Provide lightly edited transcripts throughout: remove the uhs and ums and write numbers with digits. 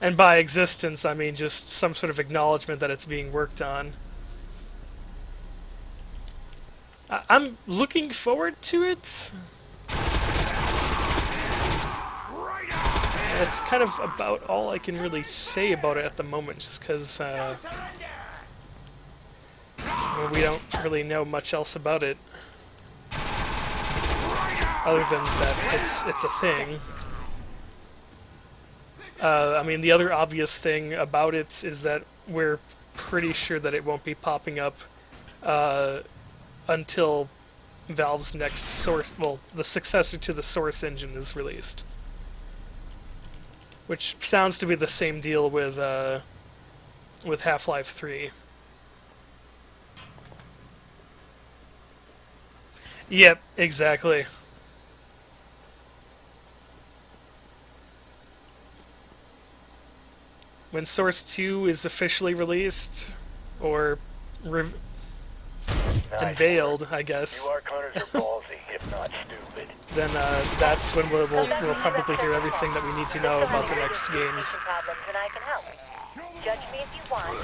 And by existence, I mean just some sort of acknowledgement that it's being worked on. I'm looking forward to it. That's kind of about all I can really say about it at the moment, just because well, we don't really know much else about it, other than that it's a thing. I mean, the other obvious thing about it is that we're pretty sure that it won't be popping up uh, until Valve's next source, well, the successor to the Source engine is released. Which sounds to be the same deal with Half-Life 3. Yep, exactly. When Source 2 is officially released, or unveiled, I guess, You are Carter's are ballsy, if not stupid. then that's when we'll probably hear everything that we need to know about the next games. Judge me if you want,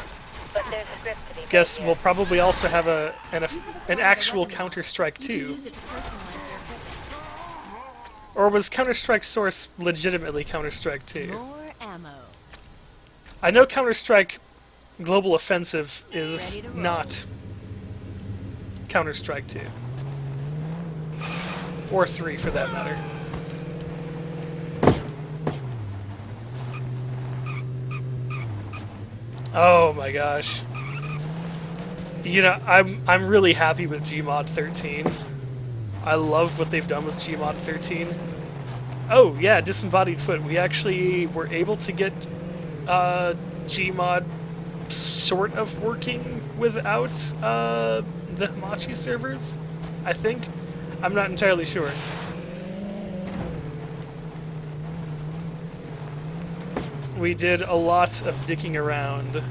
but there's a script to be made Guess here. we'll probably also have an actual Counter-Strike 2. Use it to personalize your equipment. Or was Counter-Strike Source legitimately Counter-Strike 2? More ammo. I know Counter-Strike Global Offensive is Ready to roll. not Counter-Strike 2. Or 3, for that matter. Oh my gosh. You know, I'm really happy with Gmod 13. I love what they've done with Gmod 13. Oh yeah, Disembodied Foot. We actually were able to get Gmod sort of working without the Hamachi servers, I think. I'm not entirely sure. We did a lot of dicking around,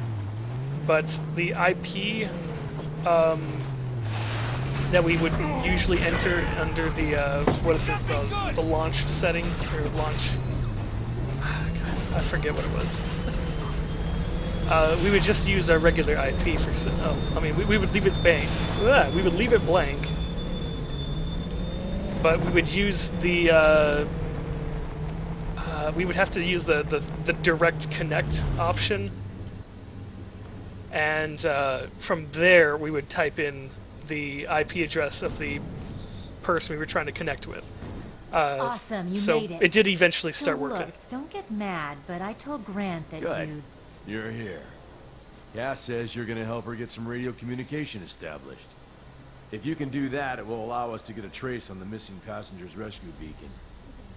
but the IP that we would usually enter under the what is it, the launch settings or launch? God, I forget what it was. We would just use our regular IP for. I mean, we would leave it blank. We would leave it blank, but we would use the. We would have to use the direct connect option, and from there we would type in the IP address of the person we were trying to connect with. Awesome, you so made it. it did eventually So start look, working. don't get mad, but I told Grant that Good. you'd... You're here. Cass says you're gonna help her get some radio communication established. If you can do that, it will allow us to get a trace on the missing passengers rescue beacon,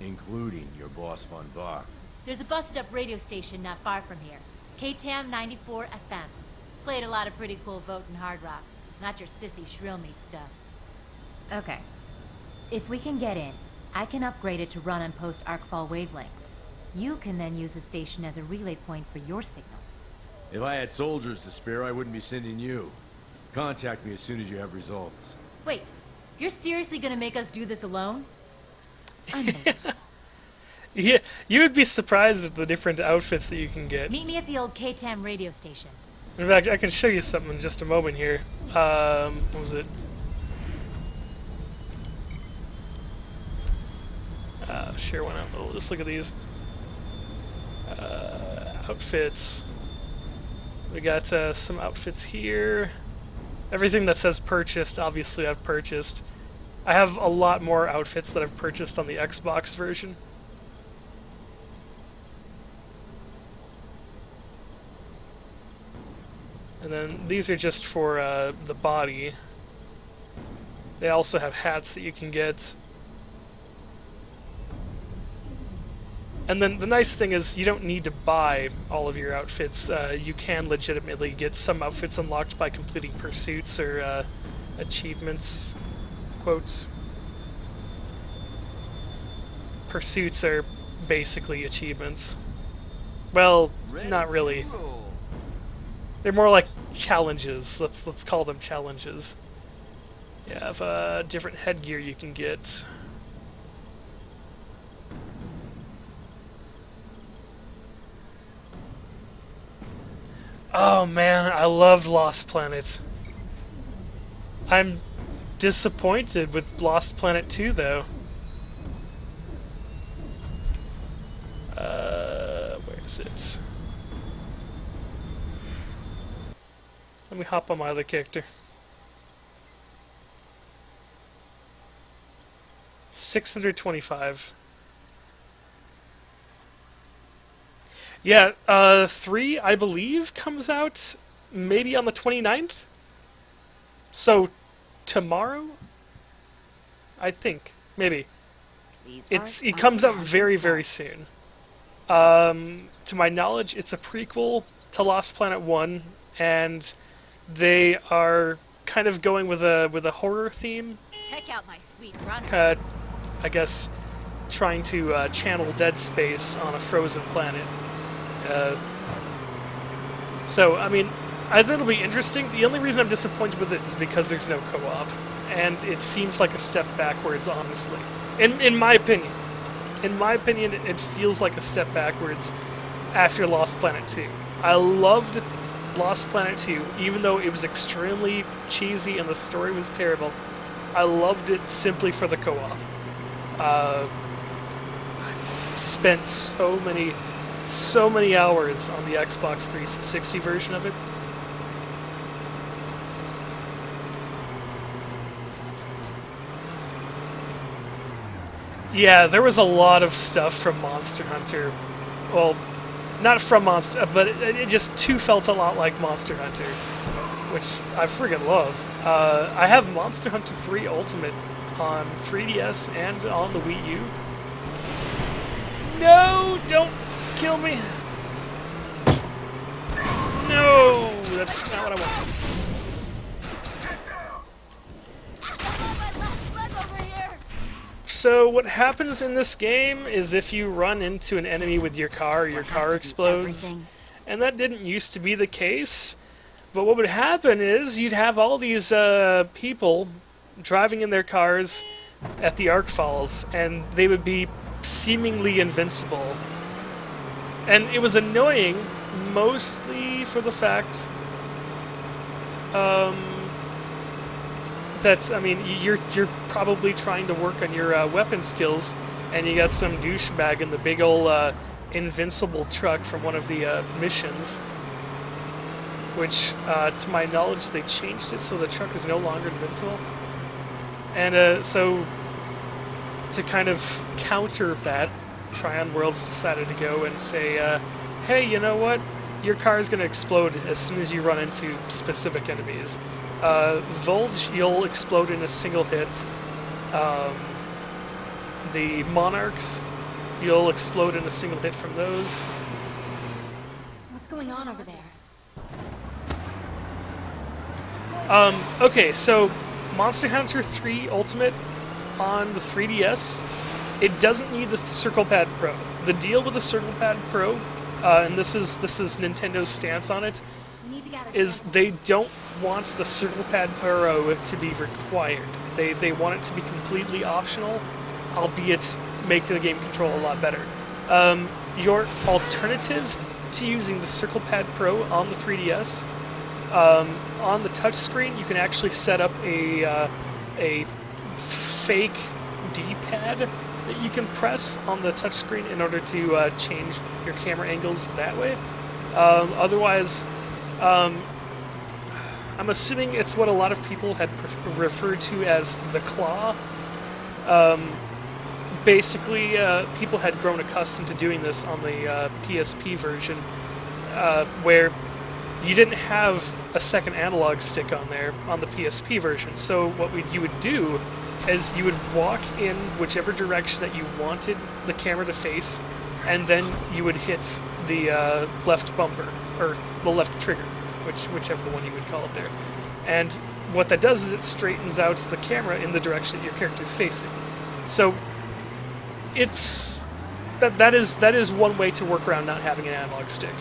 including your boss Von Bach. There's a busted-up radio station not far from here. KTAM 94 FM. Played a lot of pretty cool voting hard rock. Not your sissy shrill meat stuff. Okay. If we can get in, I can upgrade it to run and post arcfall wavelengths. You can then use the station as a relay point for your signal. If I had soldiers to spare, I wouldn't be sending you. Contact me as soon as you have results. Wait, you're seriously gonna make us do this alone? Unbelievable. Yeah, you would be surprised at the different outfits that you can get. Meet me at the old KTAM radio station. In fact, I can show you something in just a moment here. What was it? Sure, why not? Let's look at these. Outfits. We got some outfits here. Everything that says purchased, obviously I've purchased. I have a lot more outfits that I've purchased on the Xbox version. And then these are just for the body. They also have hats that you can get. And then the nice thing is you don't need to buy all of your outfits. You can legitimately get some outfits unlocked by completing pursuits or achievements. Quotes. Pursuits are basically achievements. Well, not really. They're more like challenges. Let's call them challenges. You have different headgear you can get. Oh man, I loved Lost Planet. I'm disappointed with Lost Planet 2 though. Where is it? Let me hop on my other character. 625. Yeah, 3, I believe, comes out maybe on the 29th? So, tomorrow? I think. Maybe. It comes out very, very soon. To my knowledge, it's a prequel to Lost Planet 1, and they are kind of going with a horror theme. Check out my sweet runner. I guess trying to channel Dead Space on a frozen planet. So, I mean, I think it'll be interesting. The only reason I'm disappointed with it is because there's no co-op, and it seems like a step backwards, honestly. In my opinion. In my opinion, it feels like a step backwards after Lost Planet 2. I loved Lost Planet 2, even though it was extremely cheesy and the story was terrible. I loved it simply for the co-op. I spent so many hours on the Xbox 360 version of it. Yeah, there was a lot of stuff from Monster Hunter. Well, not from Monster, but it just too felt a lot like Monster Hunter, which I friggin' love. I have Monster Hunter 3 Ultimate on 3DS and on the Wii U. No, don't kill me. No, that's not what I want. So what happens in this game is if you run into an enemy with your car explodes. And that didn't used to be the case. But what would happen is you'd have all these people driving in their cars at the Arc Falls, and they would be seemingly invincible. And it was annoying, mostly for the fact that, I mean, you're probably trying to work on your weapon skills, and you got some douchebag in the big ol' invincible truck from one of the missions, which, to my knowledge, they changed it so the truck is no longer invincible. And so, to kind of counter that, Tryon Worlds decided to go and say, hey, you know what? Your car is going to explode as soon as you run into specific enemies. Volge, you'll explode in a single hit. The Monarchs, you'll explode in a single hit from those. What's going on over there? Okay, so Monster Hunter 3 Ultimate on the 3DS, it doesn't need the Circle Pad Pro. The deal with the Circle Pad Pro, and this is Nintendo's stance on it, is they don't want the Circle Pad Pro to be required. They want it to be completely optional, albeit make the game control a lot better. Your alternative to using the Circle Pad Pro on the 3DS, on the touchscreen, you can actually set up a fake D-pad that you can press on the touchscreen in order to change your camera angles that way. Otherwise, I'm assuming it's what a lot of people had referred to as the claw. Basically, people had grown accustomed to doing this on the PSP version, where you didn't have a second analog stick on there on the PSP version. So what you would do is you would walk in whichever direction that you wanted the camera to face, and then you would hit the left bumper, or the left trigger, whichever one you would call it there. And what that does is it straightens out the camera in the direction that your character is facing. So it's that is one way to work around not having an analog stick.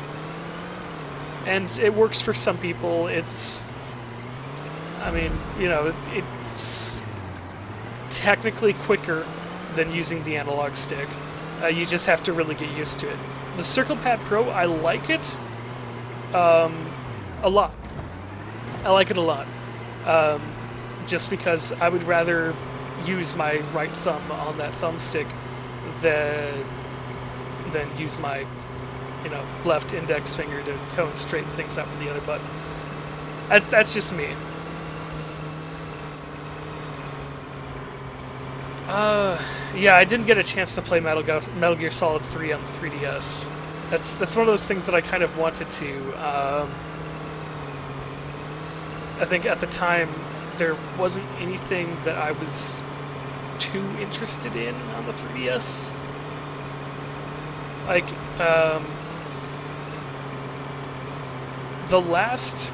And it works for some people. It's, I mean, you know, it's technically quicker than using the analog stick. You just have to really get used to it. The Circle Pad Pro, I like it. A lot. I like it a lot. Just because I would rather use my right thumb on that thumbstick than use my, left index finger to go and straighten things out with the other button. That's just me. Yeah, I didn't get a chance to play Metal Gear Solid 3 on the 3DS. That's one of those things that I kind of wanted to. I think at the time there wasn't anything that I was too interested in on the 3DS. Like, the last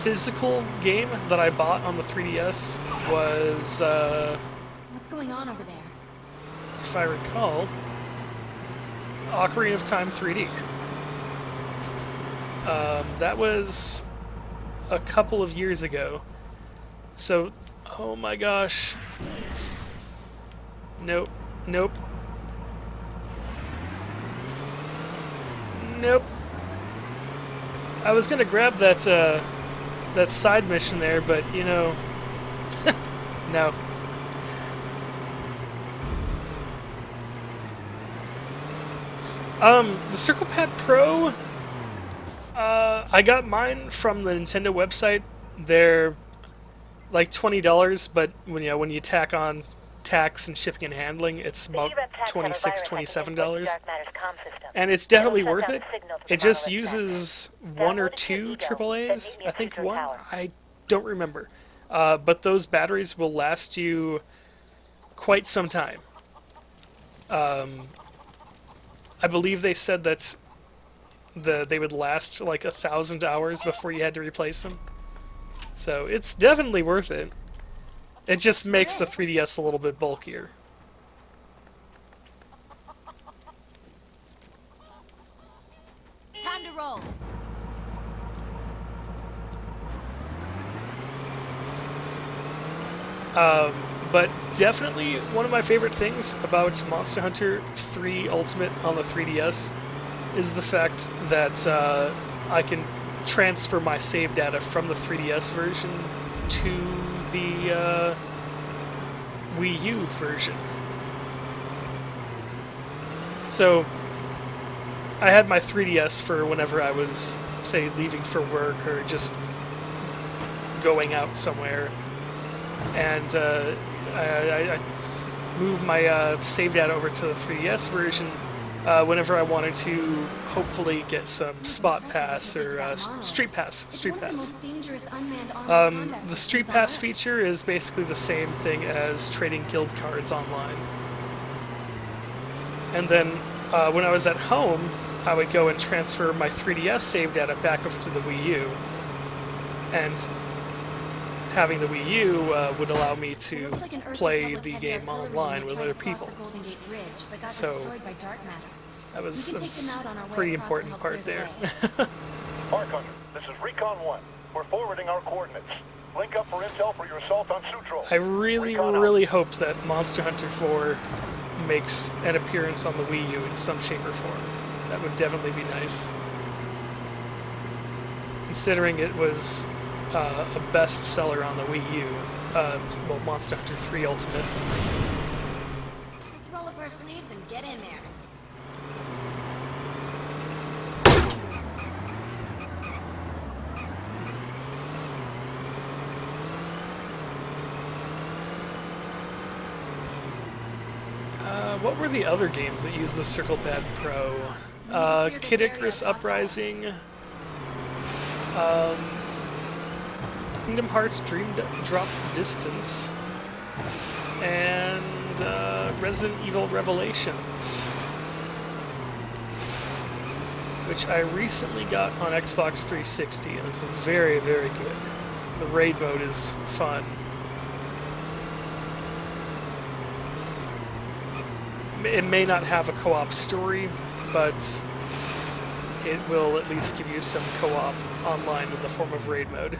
physical game that I bought on the 3DS was, What's going on over there? if I recall, Ocarina of Time 3D. That was a couple of years ago. So, oh my gosh. Nope. Nope. Nope. I was gonna grab that that side mission there, but no. The Circle Pad Pro, I got mine from the Nintendo website. They're like $20, but when you tack on tax and shipping and handling, it's about $26, $27. And it's definitely worth it. It just uses one or two AAAs. I think one. I don't remember. But those batteries will last you quite some time. I believe they said that they would last like 1,000 hours before you had to replace them. So it's definitely worth it. It just makes the 3DS a little bit bulkier. Time to roll. But definitely one of my favorite things about Monster Hunter 3 Ultimate on the 3DS is the fact that I can transfer my save data from the 3DS version to the Wii U version. So I had my 3DS for whenever I was, say, leaving for work or just going out somewhere, and I moved my save data over to the 3DS version whenever I wanted to hopefully get some Spot Pass or Street Pass. The Street Pass feature is basically the same thing as trading guild cards online. And then when I was at home, I would go and transfer my 3DS save data back over to the Wii U. And having the Wii U would allow me to play the game online with other people. So that was a pretty important part there. Mark Hunter, this is Recon 1. We're forwarding our coordinates. Link up for intel for your assault on Sutro. I really hope that Monster Hunter 4 makes an appearance on the Wii U in some shape or form. That would definitely be nice. Considering it was a bestseller on the Wii U, well, Monster Hunter 3 Ultimate. Let's roll up our sleeves and get in there. What were the other games that used the Circle Pad Pro? Kid Icarus Uprising, Kingdom Hearts Dream Drop Distance, and Resident Evil Revelations, which I recently got on Xbox 360, and it's very, very good. The raid mode is fun. It may not have a co-op story, but it will at least give you some co-op online in the form of raid mode.